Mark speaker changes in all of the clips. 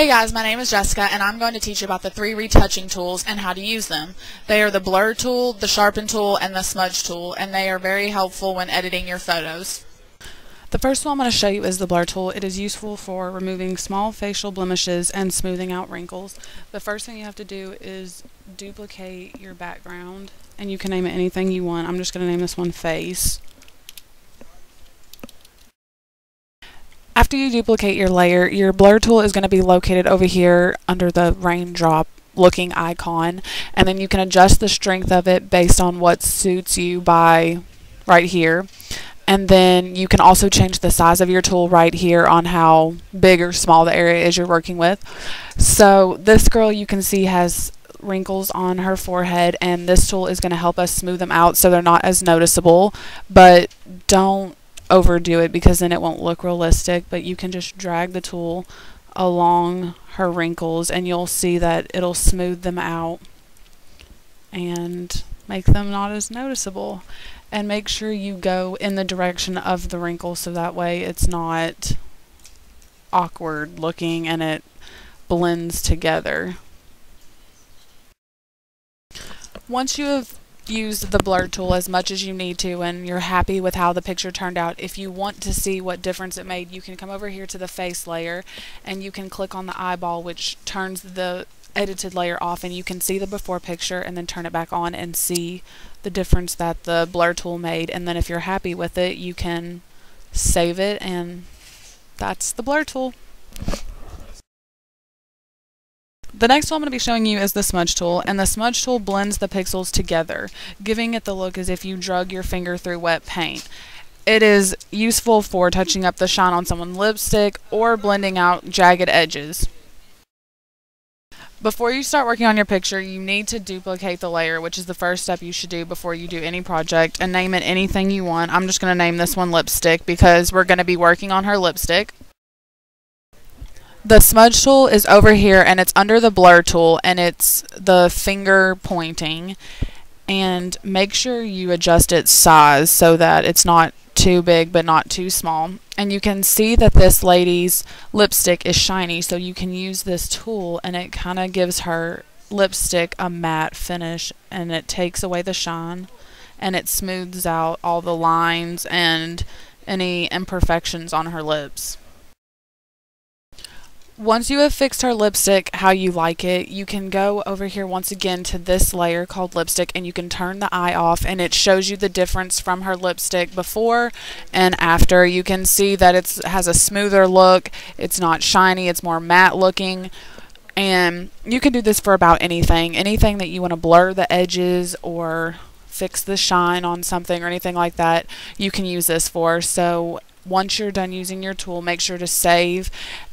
Speaker 1: Hey guys, my name is Jessica and I'm going to teach you about the 3 retouching tools and how to use them. They are the blur tool, the sharpen tool, and the smudge tool, and they are very helpful when editing your photos.
Speaker 2: The first one I'm going to show you is the blur tool. It is useful for removing small facial blemishes and smoothing out wrinkles. The first thing you have to do is duplicate your background, and you can name it anything you want. I'm just going to name this one face. After you duplicate your layer, your blur tool is going to be located over here under the raindrop looking icon, and then you can adjust the strength of it based on what suits you by right here. And then you can also change the size of your tool right here on how big or small the area is you're working with. So this girl, you can see, has wrinkles on her forehead, and this tool is going to help us smooth them out so they're not as noticeable, but don't overdo it because then it won't look realistic. But you can just drag the tool along her wrinkles and you'll see that it'll smooth them out and make them not as noticeable. And make sure you go in the direction of the wrinkle so that way it's not awkward looking and it blends together. Once you have used the blur tool as much as you need to and you're happy with how the picture turned out, if you want to see what difference it made, you can come over here to the face layer and you can click on the eyeball, which turns the edited layer off, and you can see the before picture and then turn it back on and see the difference that the blur tool made. And then if you're happy with it, you can save it, and that's the blur tool. The next tool I'm going to be showing you is the smudge tool, and the smudge tool blends the pixels together, giving it the look as if you drug your finger through wet paint. It is useful for touching up the shine on someone's lipstick or blending out jagged edges. Before you start working on your picture, you need to duplicate the layer, which is the first step you should do before you do any project, and name it anything you want. I'm just going to name this one lipstick because we're going to be working on her lipstick. The smudge tool is over here and it's under the blur tool, and it's the finger pointing, and make sure you adjust its size so that it's not too big but not too small. And you can see that this lady's lipstick is shiny, so you can use this tool and it kind of gives her lipstick a matte finish, and it takes away the shine and it smooths out all the lines and any imperfections on her lips. Once you have fixed her lipstick how you like it, you can go over here once again to this layer called lipstick, and you can turn the eye off, and it shows you the difference from her lipstick before and after. You can see that it has a smoother look, it's not shiny, it's more matte looking. And you can do this for about anything that you want to blur the edges or fix the shine on something or anything like that, you can use this for. So once you're done using your tool, make sure to save,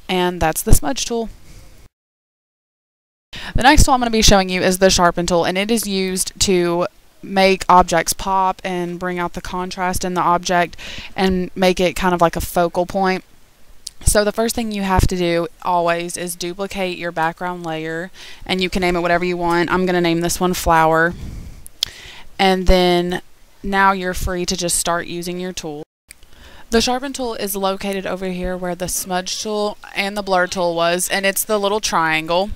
Speaker 2: and that's the smudge tool. The next tool I'm going to be showing you is the sharpen tool, and it is used to make objects pop and bring out the contrast in the object and make it kind of like a focal point. So the first thing you have to do always is duplicate your background layer, and you can name it whatever you want. I'm going to name this one flower, and then now you're free to just start using your tool. The sharpen tool is located over here where the smudge tool and the blur tool was, and it's the little triangle,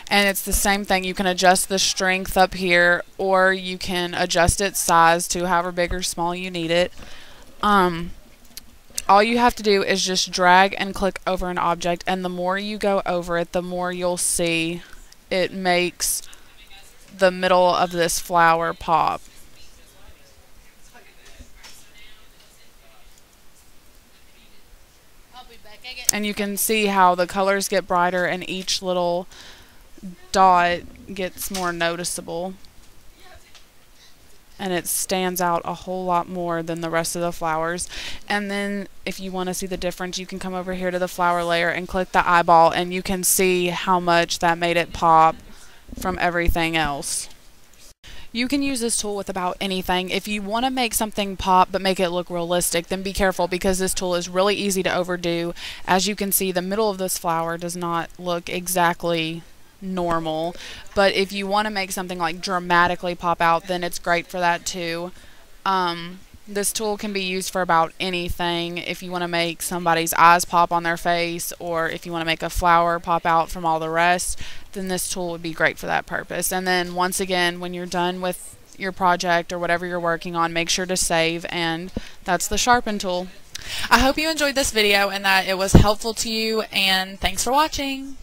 Speaker 2: and it's the same thing. You can adjust the strength up here, or you can adjust its size to however big or small you need it. All you have to do is just drag and click over an object, and the more you go over it, the more you'll see it makes the middle of this flower pop. And you can see how the colors get brighter and each little dot gets more noticeable, and it stands out a whole lot more than the rest of the flowers. And then if you want to see the difference, you can come over here to the flower layer and click the eyeball, and you can see how much that made it pop from everything else. You can use this tool with about anything. If you want to make something pop but make it look realistic, then be careful because this tool is really easy to overdo. As you can see, the middle of this flower does not look exactly normal, but if you want to make something like dramatically pop out, then it's great for that too. This tool can be used for about anything. If you want to make somebody's eyes pop on their face, or if you want to make a flower pop out from all the rest, then this tool would be great for that purpose. And then once again, when you're done with your project or whatever you're working on, make sure to save, and that's the Sharpen tool.
Speaker 1: I hope you enjoyed this video and that it was helpful to you, and thanks for watching.